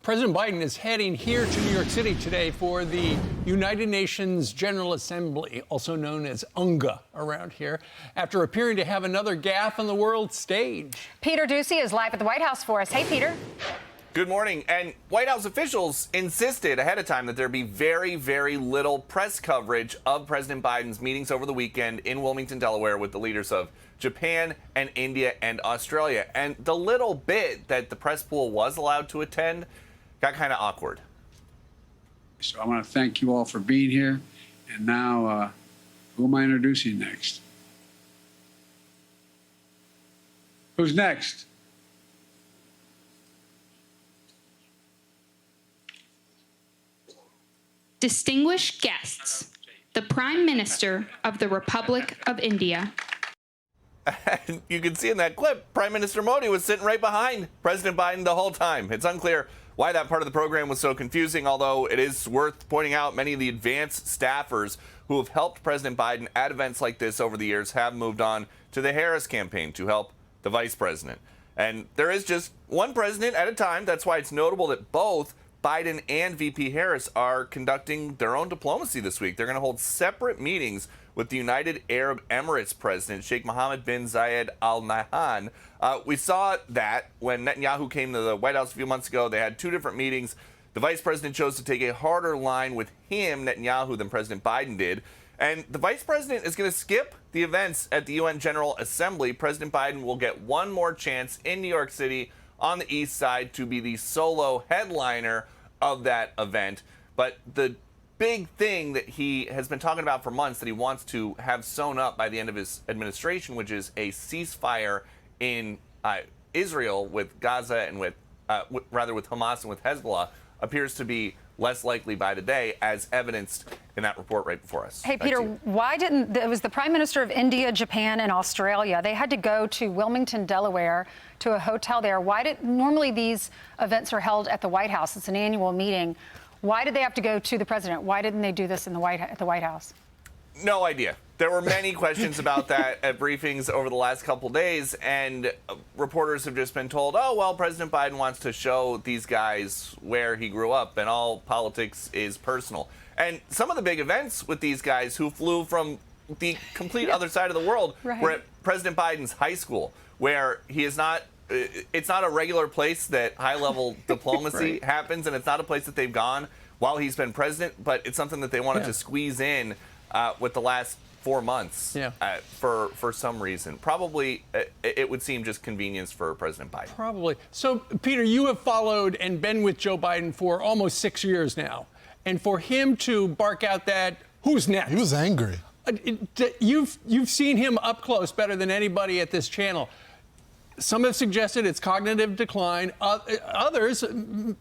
President Biden is heading here to New York City today for the United Nations General Assembly, also known as UNGA around here, after appearing to have another gaffe on the world stage. Peter Doocy is live at the White House for us. Hey, Peter. Good morning. And White House officials insisted ahead of time that there be very, very little press coverage of President Biden's meetings over the weekend in Wilmington, Delaware, with the leaders of Japan and India and Australia. And the little bit that the press pool was allowed to attend got kind of awkward. So I want to thank you all for being here. And now, who am I introducing next? Who's next? Distinguished guests, the Prime Minister of the Republic of India. And you can see in that clip, Prime Minister Modi was sitting right behind President Biden the whole time. It's unclear why that part of the program was so confusing, although it is worth pointing out many of the advanced staffers who have helped President Biden at events like this over the years have moved on to the Harris campaign to help the vice president. And there is just one president at a time. That's why it's notable that both Biden and VP Harris are conducting their own diplomacy this week. They're going to hold separate meetings with the United Arab Emirates president, Sheikh Mohammed bin Zayed Al Nahyan. We saw that when Netanyahu came to the White House a few months ago. They had two different meetings. The vice president chose to take a harder line with him, Netanyahu, than President Biden did. And the vice president is going to skip the events at the UN General Assembly. President Biden will get one more chance in New York City on the east side to be the solo headliner of that event. But the big thing that he has been talking about for months that he wants to have sewn up by the end of his administration, which is a ceasefire in Israel with Gaza and with Hamas and with Hezbollah, appears to be less likely by the day, as evidenced in that report right before us. Hey, Peter, why didn't, it was the Prime Minister of India, Japan, and Australia. They had to go to Wilmington, Delaware, to a hotel there. Normally these events are held at the White House. It's an annual meeting. Why did they have to go to the president? Why didn't they do this at the White House? No idea. There were many questions about that at briefings over the last couple days, and reporters have just been told, oh, well, President Biden wants to show these guys where he grew up, and all politics is personal. And some of the big events with these guys who flew from the complete other side of the world were at President Biden's high school, where he is not, it's not a regular place that high-level diplomacy happens, and it's not a place that they've gone while he's been president, but it's something that they wanted to squeeze in with the last 4 months for some reason. Probably it would seem just convenience for President Biden. Probably. So, Peter, you have followed and been with Joe Biden for almost 6 years now. And for him to bark out that, who's next? He was angry. You've seen him up close better than anybody at this channel. Some have suggested it's cognitive decline. Others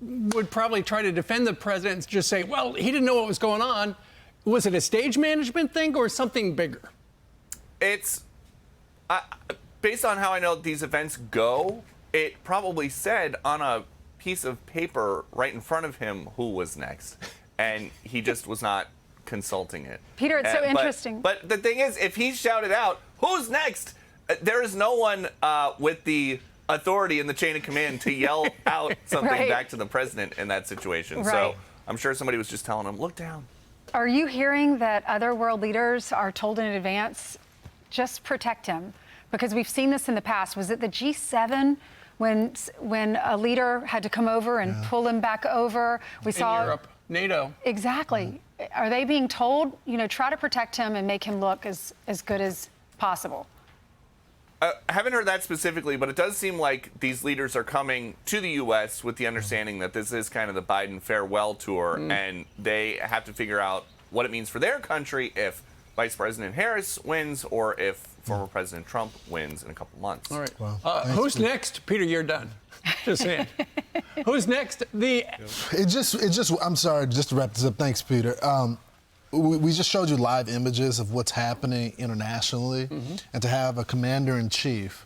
would probably try to defend the president and just say, well, he didn't know what was going on. Was it a stage management thing or something bigger? It's, based on how I know these events go, it probably said on a piece of paper right in front of him who was next. And he just was not consulting it. Peter, it's so interesting. But the thing is, if he shouted out, who's next? There is no one with the authority in the chain of command to yell out something back to the president in that situation. So I'm sure somebody was just telling him, look down. Are you hearing that other world leaders are told in advance, just protect him? Because we've seen this in the past. Was it the G7 when a leader had to come over and pull him back over? We saw Europe, NATO. Exactly. Are they being told, try to protect him and make him look as good as possible? I haven't heard that specifically, but it does seem like these leaders are coming to the U.S. with the understanding that this is kind of the Biden farewell tour, and they have to figure out what it means for their country if Vice President Harris wins or if former President Trump wins in a couple months. All right. Who's next? Peter, you're done. Just saying. Who's next? I'm sorry, just to wrap this up. Thanks, Peter. We just showed you live images of what's happening internationally, and to have a commander-in-chief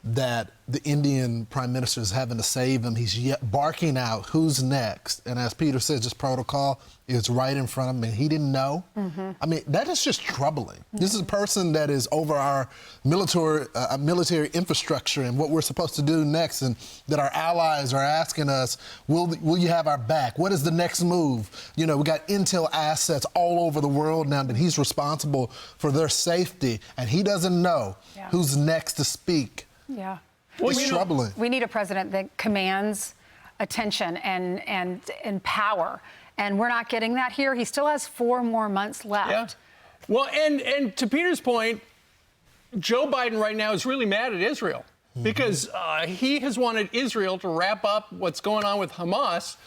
that the Indian prime minister is having to save him. He's yet barking out, who's next? And as Peter says, this protocol is right in front of him, and he didn't know. I mean, that is just troubling. This is a person that is over our military infrastructure and what we're supposed to do next, and that our allies are asking us, will you have our back? What is the next move? You know, we got intel assets all over the world now that he's responsible for their safety, and he doesn't know who's next to speak. Yeah. Well, it's troubling. We need a president that commands attention and power. And we're not getting that here. He still has 4 more months left. Yeah. Well, and to Peter's point, Joe Biden right now is really mad at Israel because he has wanted Israel to wrap up what's going on with Hamas,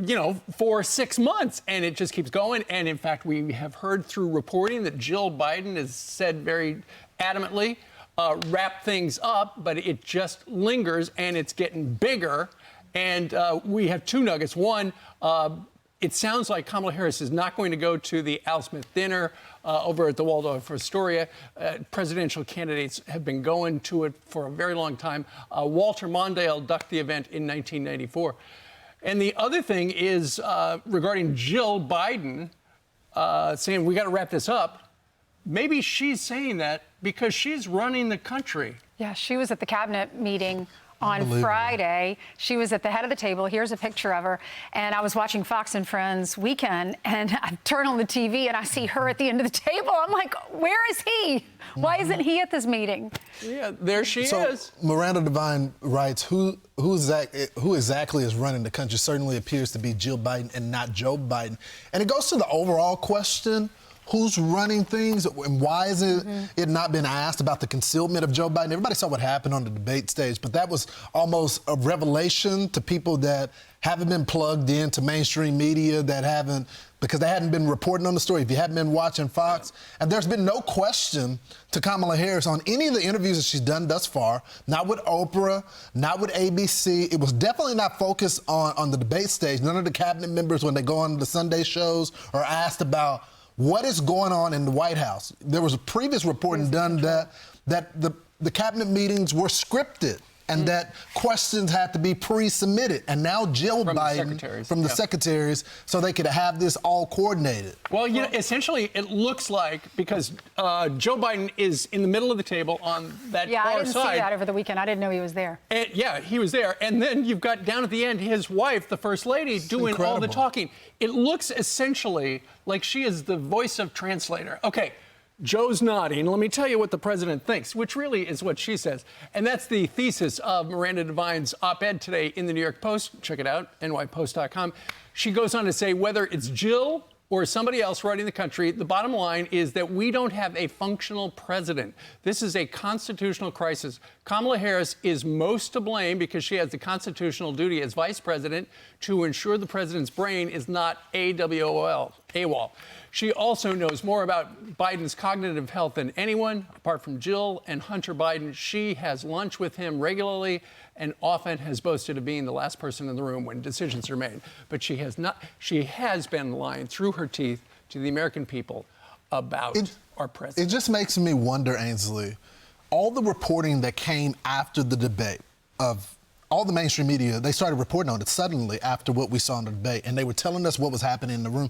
you know, for 6 months. And it just keeps going. And in fact, we have heard through reporting that Jill Biden has said very adamantly, wrap things up, but it just lingers and it's getting bigger. And we have 2 nuggets. One, it sounds like Kamala Harris is not going to go to the Al Smith dinner over at the Waldorf Astoria. Presidential candidates have been going to it for a very long time. Walter Mondale ducked the event in 1994. And the other thing is regarding Jill Biden saying we got to wrap this up. Maybe she's saying that because she's running the country. Yeah, she was at the cabinet meeting on Friday. She was at the head of the table. Here's a picture of her. And I was watching Fox and Friends Weekend, and I turn on the TV and I see her at the end of the table. I'm like, where is he? Why isn't he at this meeting? Yeah, there she is. Miranda Devine writes, who exactly is running the country? Certainly appears to be Jill Biden and not Joe Biden. And it goes to the overall question, who's running things and why is it not been asked about the concealment of Joe Biden? Everybody saw what happened on the debate stage, but that was almost a revelation to people that haven't been plugged into mainstream media, because they hadn't been reporting on the story, if you hadn't been watching Fox. And there's been no question to Kamala Harris on any of the interviews that she's done thus far, not with Oprah, not with ABC. It was definitely not focused on the debate stage. None of the cabinet members, when they go on the Sunday shows, are asked about what is going on in the White House. There was a previous reporting done that the cabinet meetings were scripted and that questions had to be pre-submitted. And now Jill Biden from the secretaries, so they could have this all coordinated. Well, you know, essentially it looks like, because Joe Biden is in the middle of the table on that far side. Yeah, I didn't see that over the weekend. I didn't know he was there. And, yeah, he was there. And then you've got down at the end his wife, the First Lady, doing all the talking. It looks essentially like she is the voice of translator. Okay, Joe's nodding. Let me tell you what the president thinks, which really is what she says. And that's the thesis of Miranda Devine's op-ed today in the New York Post. Check it out, nypost.com. She goes on to say, whether it's Jill or somebody else running the country, the bottom line is that we don't have a functional president. This is a constitutional crisis. Kamala Harris is most to blame because she has the constitutional duty as vice president to ensure the president's brain is not AWOL. She also knows more about Biden's cognitive health than anyone, apart from Jill and Hunter Biden. She has lunch with him regularly and often has boasted of being the last person in the room when decisions are made. But she has not. She has been lying through her teeth to the American people about our president. It just makes me wonder, Ainsley, all the reporting that came after the debate of all the mainstream media, they started reporting on it suddenly after what we saw in the debate, and they were telling us what was happening in the room.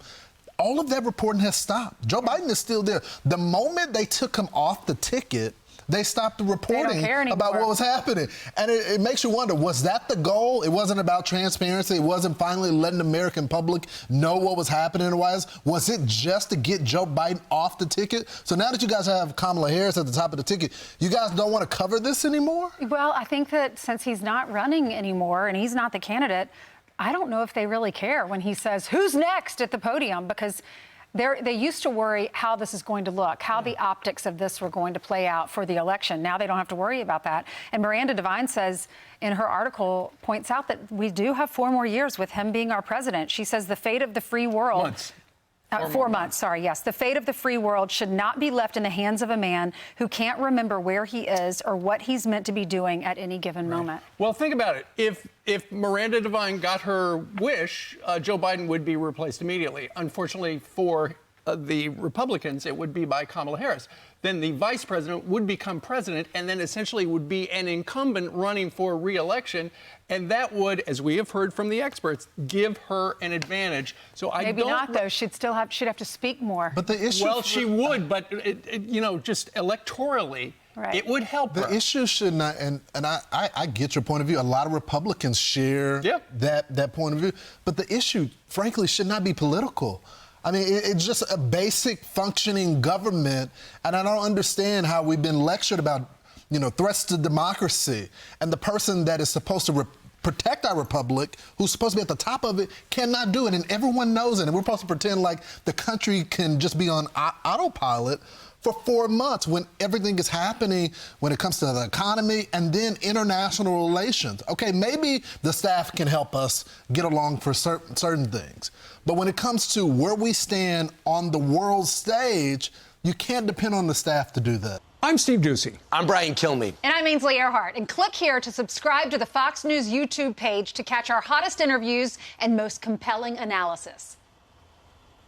All of that reporting has stopped. Joe Biden is still there. The moment they took him off the ticket, they stopped the reporting about what was happening. And it makes you wonder, was that the goal? It wasn't about transparency. It wasn't finally letting the American public know what was happening in the White House. Was it just to get Joe Biden off the ticket? So now that you guys have Kamala Harris at the top of the ticket, you guys don't want to cover this anymore? Well, I think that since he's not running anymore and he's not the candidate, I don't know if they really care when he says, who's next at the podium? Because they used to worry how this is going to look, how the optics of this were going to play out for the election. Now they don't have to worry about that. And Miranda Devine says in her article, points out that we do have 4 more years with him being our president. She says the fate of the free world... Months. 4 months, sorry, yes. The fate of the free world should not be left in the hands of a man who can't remember where he is or what he's meant to be doing at any given moment. Well, think about it. If Miranda Devine got her wish, Joe Biden would be replaced immediately. Unfortunately for the Republicans, it would be by Kamala Harris. Then the vice president would become president and then essentially would be an incumbent running for re-election. And that would, as we have heard from the experts, give her an advantage. So I Maybe don't. not, though. She'd have to speak more. But the issue. Well, she would, but just electorally, Right. it would help her. The issue should not, and I get your point of view. A lot of Republicans share that point of view. But the issue, frankly, should not be political. I mean, it's just a basic functioning government, and I don't understand how we've been lectured about, threats to democracy, and the person that is supposed to protect our republic, who's supposed to be at the top of it, cannot do it, and everyone knows it, and we're supposed to pretend like the country can just be on autopilot for 4 months when everything is happening when it comes to the economy and then international relations. Okay, maybe the staff can help us get along for certain things. But when it comes to where we stand on the world stage, you can't depend on the staff to do that. I'm Steve Doocy. I'm Brian Kilmeade. And I'm Ainsley Earhart. And click here to subscribe to the Fox News YouTube page to catch our hottest interviews and most compelling analysis.